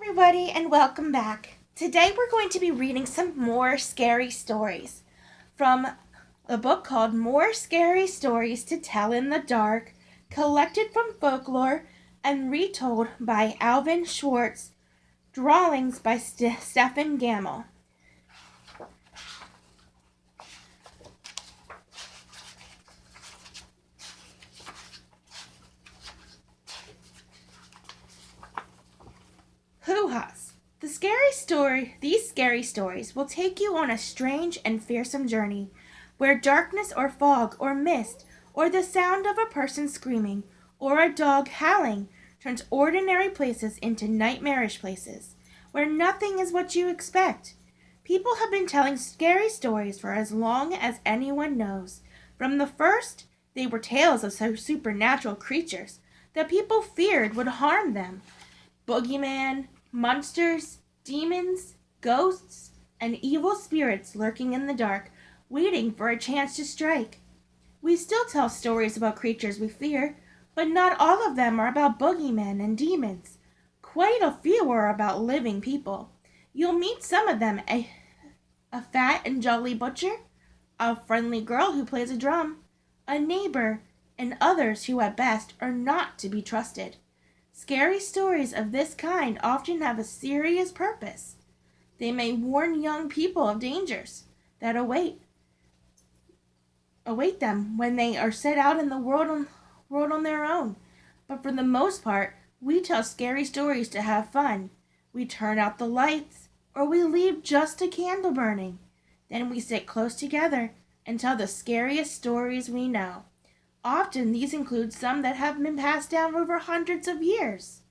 everybody, and welcome back. Today we're going to be reading some more scary stories from a book called More Scary Stories to Tell in the Dark, collected from folklore and retold by Alvin Schwartz Drawings by Strphen Gammell. Hoo-has. These scary stories will take you on a strange and fearsome journey, where darkness or fog or mist, or the sound of a person screaming, or a dog howling, turns ordinary places into nightmarish places, where nothing is what you expect. People have been telling scary stories for as long as anyone knows. From the first, they were tales of supernatural creatures that people feared would harm them. Boogeyman, monsters, demons, ghosts, and evil spirits lurking in the dark, waiting for a chance to strike. We still tell stories about creatures we fear, but not all of them are about boogeymen and demons. Quite a few are about living people. You'll meet some of them, a fat and jolly butcher, a friendly girl who plays a drum, a neighbor, and others who at best are not to be trusted. Scary stories of this kind often have a serious purpose. They may warn young people of dangers that await them when they are set out in the world on their own. But for the most part, we tell scary stories to have fun. We turn out the lights, or we leave just a candle burning. Then we sit close together and tell the scariest stories we know. Often these include some that have been passed down over hundreds of years.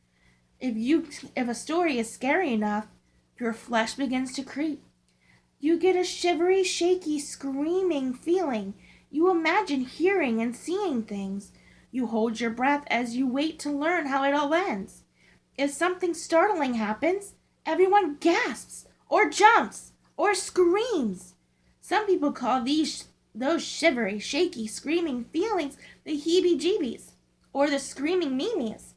If a story is scary enough, your flesh begins to creep. You get a shivery, shaky, screaming feeling. You imagine hearing and seeing things. You hold your breath as you wait to learn how it all ends. If something startling happens, everyone gasps, or jumps, or screams. Some people call those shivery, shaky, screaming feelings the heebie-jeebies, or the screaming memes.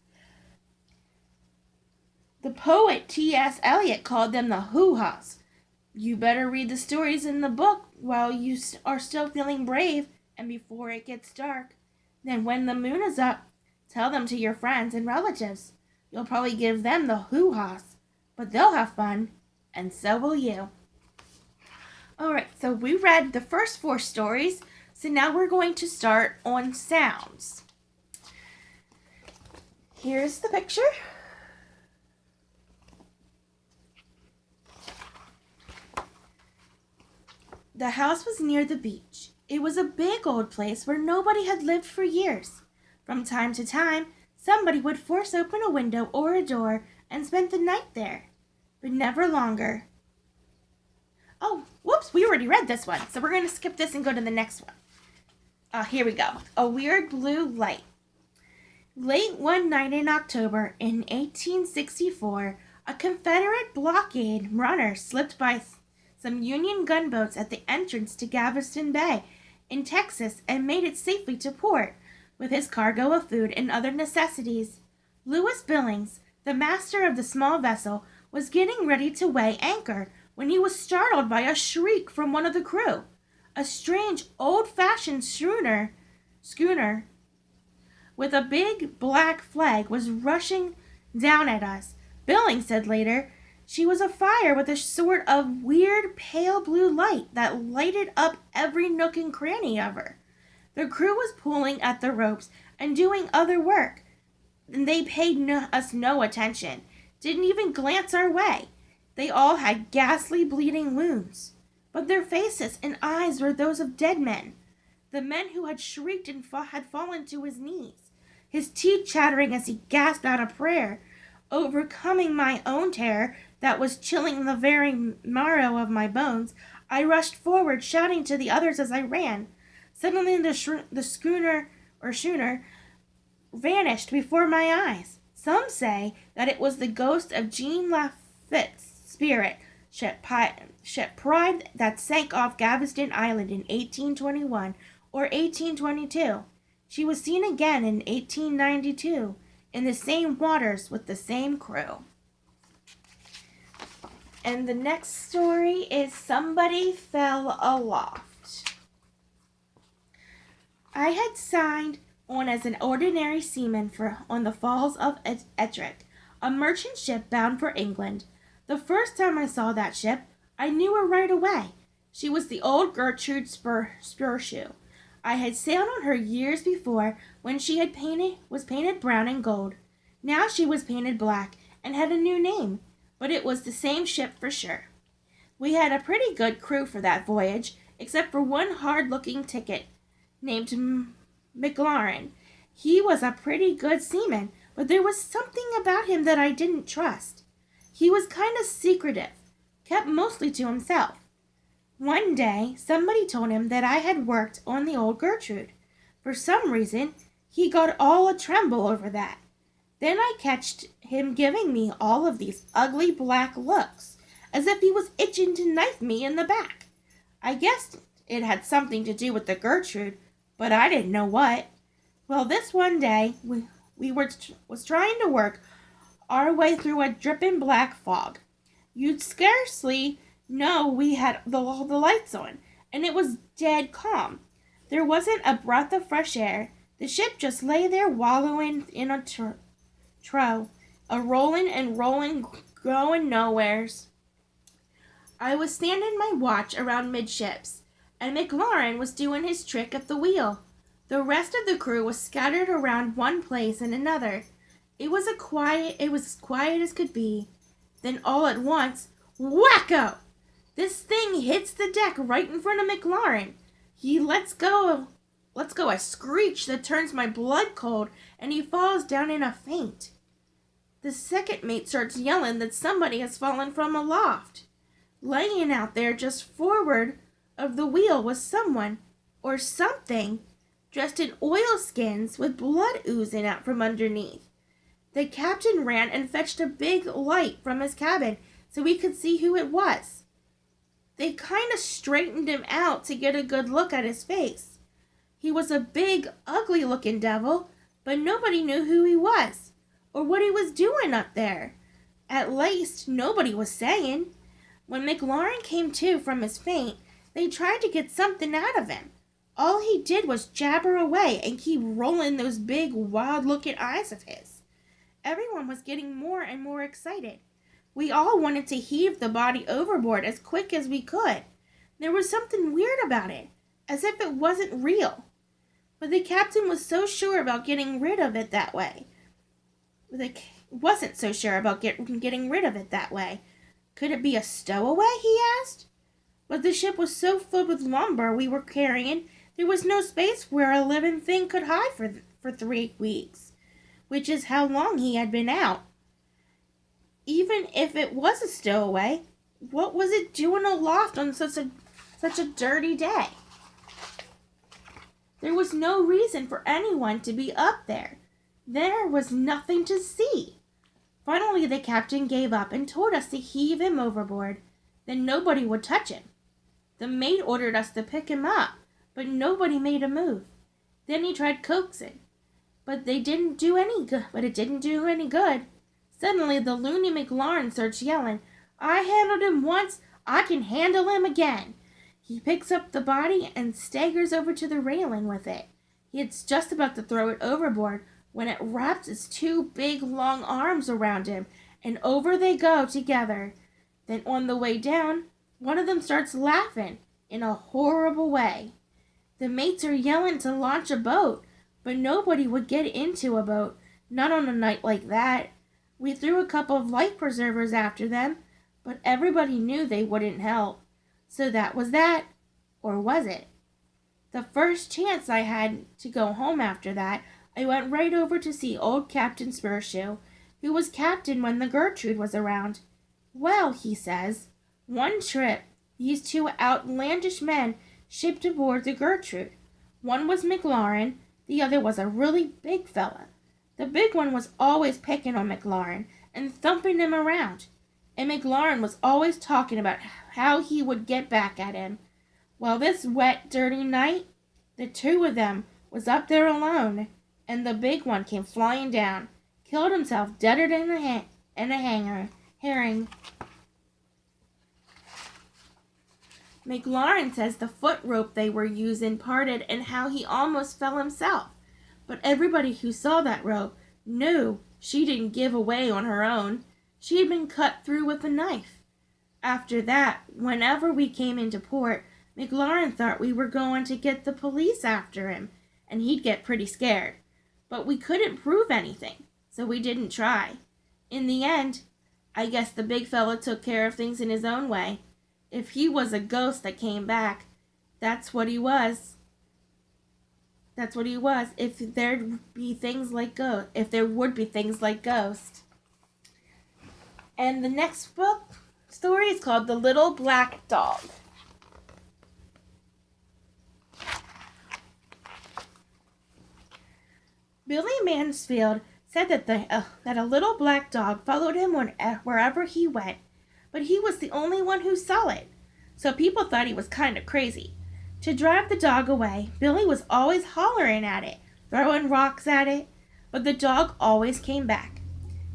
The poet T.S. Eliot called them the hoo-has. You better read the stories in the book while you are still feeling brave and before it gets dark. Then when the moon is up, tell them to your friends and relatives. You'll probably give them the hoo-has, but they'll have fun, and so will you. Alright, so we read the first 4 stories, so now we're going to start on sounds. Here's the picture. The house was near the beach. It was a big old place where nobody had lived for years. From time to time, somebody would force open a window or a door and spend the night there, but never longer. Oh, whoops, we already read this one, so we're going to skip this and go to the next one. Here we go. A weird blue light. Late one night in October in 1864, a Confederate blockade runner slipped by some Union gunboats at the entrance to Galveston Bay in Texas and made it safely to port with his cargo of food and other necessities. Lewis Billings, the master of the small vessel, was getting ready to weigh anchor when he was startled by a shriek from one of the crew. A strange, old-fashioned schooner with a big black flag was rushing down at us. Billings said later she was afire with a sort of weird pale blue light that lighted up every nook and cranny of her. The crew was pulling at the ropes and doing other work, and they paid us no attention, didn't even glance our way. They all had ghastly bleeding wounds, but their faces and eyes were those of dead men, the men who had shrieked and had fallen to his knees, his teeth chattering as he gasped out a prayer. Overcoming my own terror that was chilling the very marrow of my bones, I rushed forward, shouting to the others as I ran. Suddenly the schooner vanished before my eyes. Some say that it was the ghost of Jean Lafitte's spirit ship Pride that sank off Galveston Island in 1821 or 1822. She was seen again in 1892 in the same waters with the same crew. And the next story is Somebody Fell Aloft. I had signed on as an ordinary seaman on the Falls of Ettrick, a merchant ship bound for England. The first time I saw that ship, I knew her right away. She was the old Gertrude Sporshoe. I had sailed on her years before when she was painted brown and gold. Now she was painted black and had a new name, but it was the same ship for sure. We had a pretty good crew for that voyage, except for one hard-looking ticket named McLaren. He was a pretty good seaman, but there was something about him that I didn't trust. He was kind of secretive, kept mostly to himself. One day, somebody told him that I had worked on the old Gertrude. For some reason, he got all a tremble over that. Then I catched him giving me all of these ugly black looks, as if he was itching to knife me in the back. I guessed it had something to do with the Gertrude, but I didn't know what. Well, this one day, we was trying to work our way through a dripping black fog. You'd scarcely know we had the lights on, and it was dead calm. There wasn't a breath of fresh air. The ship just lay there wallowing in a trough, a rolling and rolling, going nowheres. I was standing my watch around midships, and McLaren was doing his trick at the wheel. The rest of the crew was scattered around one place and another. It was as quiet as could be. Then all at once, whacko! This thing hits the deck right in front of McLaren. He lets go a screech that turns my blood cold, and he falls down in a faint. The second mate starts yelling that somebody has fallen from aloft. Laying out there just forward of the wheel was someone, or something, dressed in oilskins with blood oozing out from underneath. The captain ran and fetched a big light from his cabin so we could see who it was. They kind of straightened him out to get a good look at his face. He was a big, ugly-looking devil, but nobody knew who he was or what he was doing up there. At least, nobody was saying. When McLaren came to from his faint, they tried to get something out of him. All he did was jabber away and keep rolling those big, wild-looking eyes of his. Everyone was getting more and more excited. We all wanted to heave the body overboard as quick as we could. There was something weird about it, as if it wasn't real. But the captain was so sure about getting rid of it that way. Getting rid of it that way. Could it be a stowaway, he asked? But the ship was so filled with lumber we were carrying, there was no space where a living thing could hide for 3 weeks, which is how long he had been out. Even if it was a stowaway, what was it doing aloft on such a dirty day? There was no reason for anyone to be up there. There was nothing to see. Finally, the captain gave up and told us to heave him overboard. Then nobody would touch him. The mate ordered us to pick him up, but nobody made a move. Then he tried coaxing, but it didn't do any good. Suddenly, the loony McLaren starts yelling, "I handled him once, I can handle him again." He picks up the body and staggers over to the railing with it. He's just about to throw it overboard when it wraps its 2 big, long arms around him, and over they go together. Then on the way down, one of them starts laughing in a horrible way. The mates are yelling to launch a boat, but nobody would get into a boat, not on a night like that. We threw a couple of life preservers after them, but everybody knew they wouldn't help. So that was that. Or was it? The first chance I had to go home after that, I went right over to see old Captain Sporshoe, who was captain when the Gertrude was around. "Well," he says, "one trip, these 2 outlandish men shipped aboard the Gertrude. One was McLaren, the other was a really big fella. The big one was always picking on McLaren and thumping him around, and McLaren was always talking about how he would get back at him. Well, this wet, dirty night, the 2 of them was up there alone, and the big one came flying down, killed himself deader than a herring. McLaurin says the foot rope they were using parted and how he almost fell himself. But everybody who saw that rope knew she didn't give away on her own. She had been cut through with a knife. After that, whenever we came into port, McLaurin thought we were going to get the police after him, and he'd get pretty scared. But we couldn't prove anything, so we didn't try. In the end, I guess the big fella took care of things in his own way. If he was a ghost that came back, that's what he was. That's what he was. If there would be things like ghosts. And the next book story is called The Little Black Dog. Billy Mansfield said that a little black dog followed him wherever he went, but he was the only one who saw it, so people thought he was kind of crazy. To drive the dog away, Billy was always hollering at it, throwing rocks at it, but the dog always came back.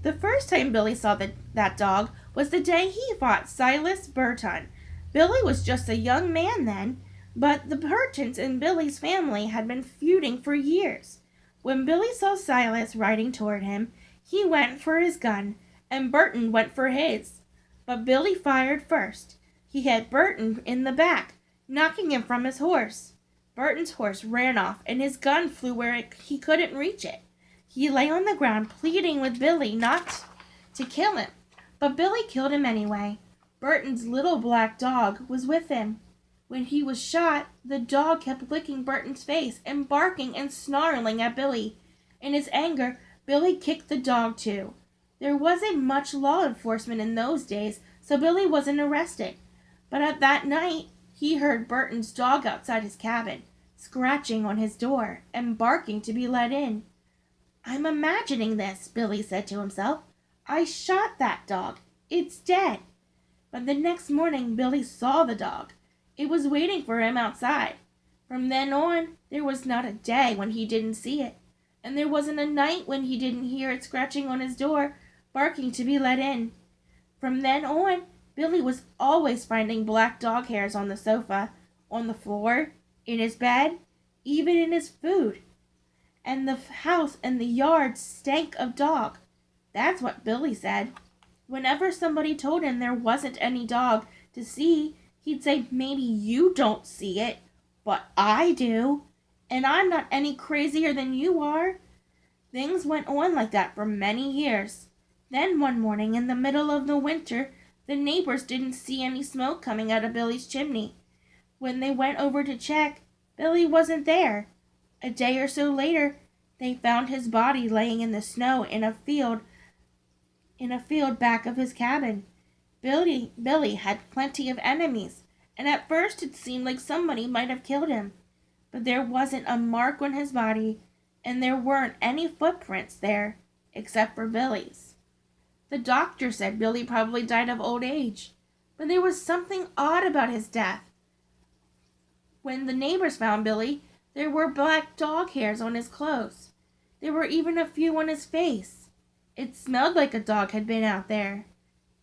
The first time Billy saw that dog was the day he fought Silas Burton. Billy was just a young man then, but the Burtons in Billy's family had been feuding for years. When Billy saw Silas riding toward him, he went for his gun, and Burton went for his. But Billy fired first. He hit Burton in the back, knocking him from his horse. Burton's horse ran off, and his gun flew where he couldn't reach it. He lay on the ground, pleading with Billy not to kill him. But Billy killed him anyway. Burton's little black dog was with him. When he was shot, the dog kept licking Burton's face and barking and snarling at Billy. In his anger, Billy kicked the dog too. There wasn't much law enforcement in those days, so Billy wasn't arrested. But at that night, he heard Burton's dog outside his cabin, scratching on his door and barking to be let in. "I'm imagining this," Billy said to himself. "I shot that dog. It's dead." But the next morning, Billy saw the dog. It was waiting for him outside. From then on, there was not a day when he didn't see it, and there wasn't a night when he didn't hear it scratching on his door, barking to be let in. From then on, Billy was always finding black dog hairs on the sofa, on the floor, in his bed, even in his food. And the house and the yard stank of dog. That's what Billy said. Whenever somebody told him there wasn't any dog to see, he'd say, "Maybe you don't see it, but I do. And I'm not any crazier than you are." Things went on like that for many years. Then one morning in the middle of the winter, the neighbors didn't see any smoke coming out of Billy's chimney. When they went over to check, Billy wasn't there. A day or so later, they found his body laying in the snow in a field back of his cabin. Billy had plenty of enemies, and at first it seemed like somebody might have killed him. But there wasn't a mark on his body, and there weren't any footprints there, except for Billy's. The doctor said Billy probably died of old age, but there was something odd about his death. When the neighbors found Billy, there were black dog hairs on his clothes. There were even a few on his face. It smelled like a dog had been out there.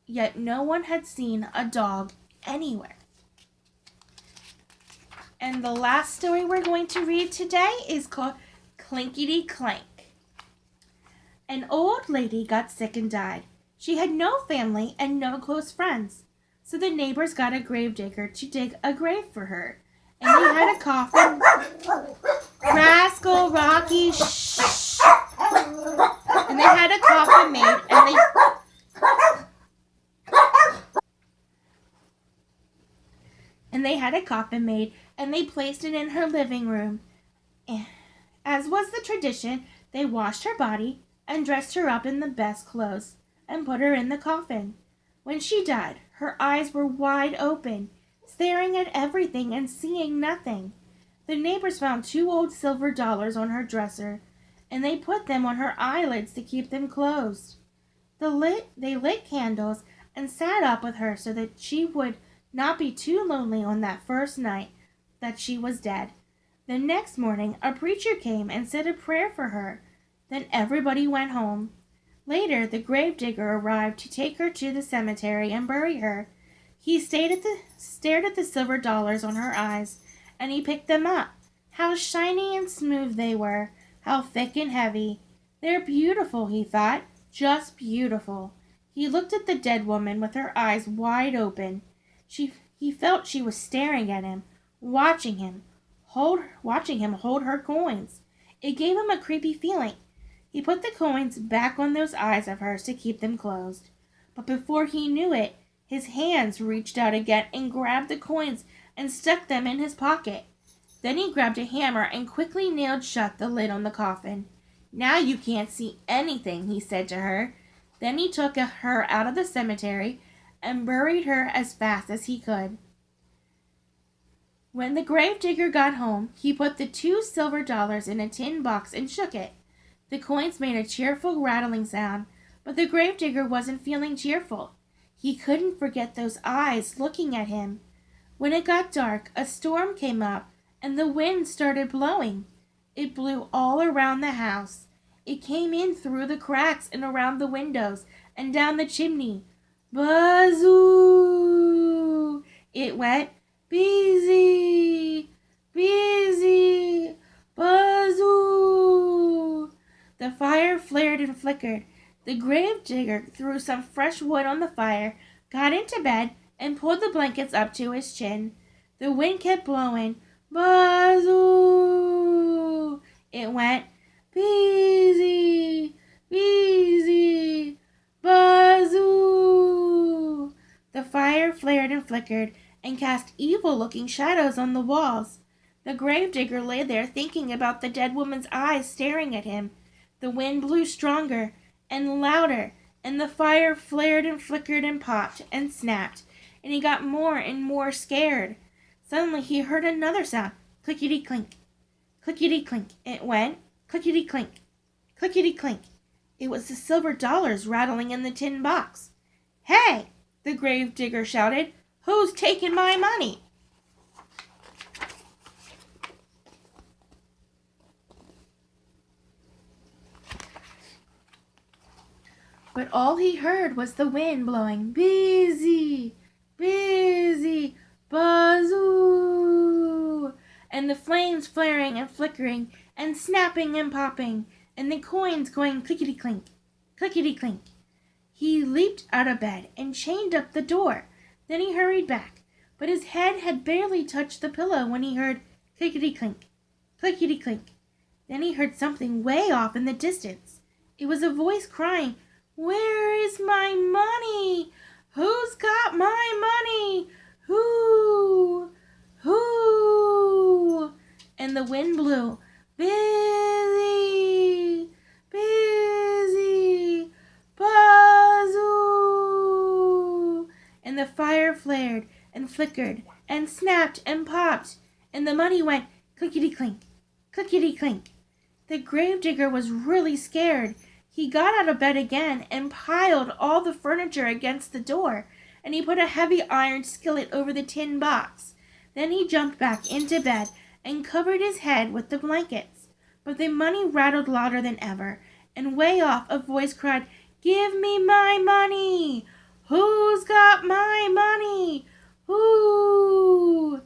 Yet no one had seen a dog anywhere. And the last story we're going to read today is called Clinkety Clank. An old lady got sick and died. She had no family and no close friends, so the neighbors got a gravedigger to dig a grave for her. And they had a coffin. Rascal, Rocky, shh. And they had a coffin made, and they placed it in her living room. As was the tradition, they washed her body and dressed her up in the best clothes and put her in the coffin. When she died, her eyes were wide open, staring at everything and seeing nothing. The neighbors found 2 old silver dollars on her dresser, and they put them on her eyelids to keep them closed. They lit candles and sat up with her so that she would not be too lonely on that first night that she was dead. The next morning, a preacher came and said a prayer for her. Then everybody went home. Later, the gravedigger arrived to take her to the cemetery and bury her. He stared at the silver dollars on her eyes, and he picked them up. How shiny and smooth they were, how thick and heavy. They're beautiful, he thought, just beautiful. He looked at the dead woman with her eyes wide open. He felt she was staring at him, watching him hold her coins. It gave him a creepy feeling. He put the coins back on those eyes of hers to keep them closed. But before he knew it, his hands reached out again and grabbed the coins and stuck them in his pocket. Then he grabbed a hammer and quickly nailed shut the lid on the coffin. "Now you can't see anything," he said to her. Then he took her out of the cemetery and buried her as fast as he could. When the gravedigger got home, he put the 2 silver dollars in a tin box and shook it. The coins made a cheerful rattling sound, but the gravedigger wasn't feeling cheerful. He couldn't forget those eyes looking at him. When it got dark, a storm came up, and the wind started blowing. It blew all around the house. It came in through the cracks and around the windows and down the chimney. Bazoo! It went. Busy! Busy! Bazoo! The fire flared and flickered. The gravedigger threw some fresh wood on the fire, got into bed, and pulled the blankets up to his chin. The wind kept blowing. Bazoo! It went. Busy! Busy! Bazoo! The fire flared and flickered and cast evil-looking shadows on the walls. The gravedigger lay there thinking about the dead woman's eyes staring at him. The wind blew stronger and louder, and the fire flared and flickered and popped and snapped, and he got more and more scared. Suddenly he heard another sound. Clickety-clink. Clickety-clink. It went. Clickety-clink. Clickety-clink. It was the silver dollars rattling in the tin box. "Hey!" the gravedigger shouted. "Who's taking my money?" But all he heard was the wind blowing. Busy! Busy! Bazoo! And the flames flaring and flickering and snapping and popping, and the coins going clickety-clink, clickety-clink. He leaped out of bed and chained up the door. Then he hurried back, but his head had barely touched the pillow when he heard clickety-clink, clickety-clink. Then he heard something way off in the distance. It was a voice crying, "Where is my money? Who's got my money? Who? Who?" And the wind blew. Busy! Busy! Bazoo! And the fire flared and flickered and snapped and popped, and the money went clickety-clink, clickety-clink. The gravedigger was really scared. He got out of bed again and piled all the furniture against the door, and he put a heavy iron skillet over the tin box. Then he jumped back into bed and covered his head with the blankets. But the money rattled louder than ever, and way off a voice cried, "Give me my money! Who's got my money? Who?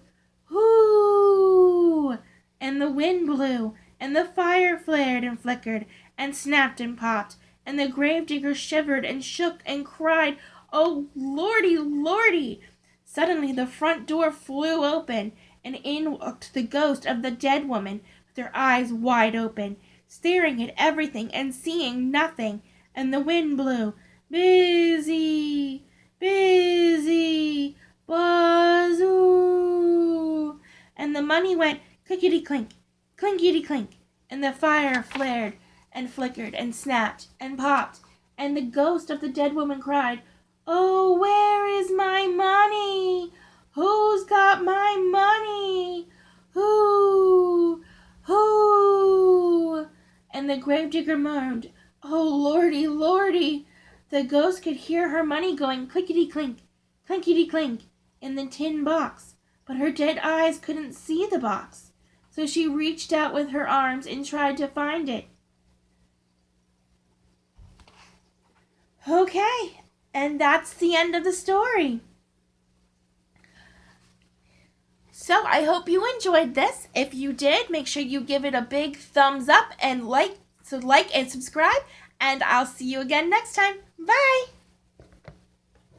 Who?" And the wind blew, and the fire flared and flickered and snapped and popped, and the gravedigger shivered and shook and cried, "Oh, Lordy, Lordy!" Suddenly the front door flew open, and in walked the ghost of the dead woman, with her eyes wide open, staring at everything and seeing nothing, and the wind blew. Busy! Busy! Bazoo! And the money went clickety-clink, clinkety-clink, and the fire flared and flickered and snapped and popped, and the ghost of the dead woman cried, "Oh, where is my money? Who's got my money? Who? Who?" And the gravedigger moaned, "Oh, Lordy, Lordy!" The ghost could hear her money going clickety-clink, clinkety-clink in the tin box, but her dead eyes couldn't see the box. So she reached out with her arms and tried to find it. Okay, and that's the end of the story. So I hope you enjoyed this. If you did, make sure you give it a big thumbs up and like and subscribe, and I'll see you again next time. Bye!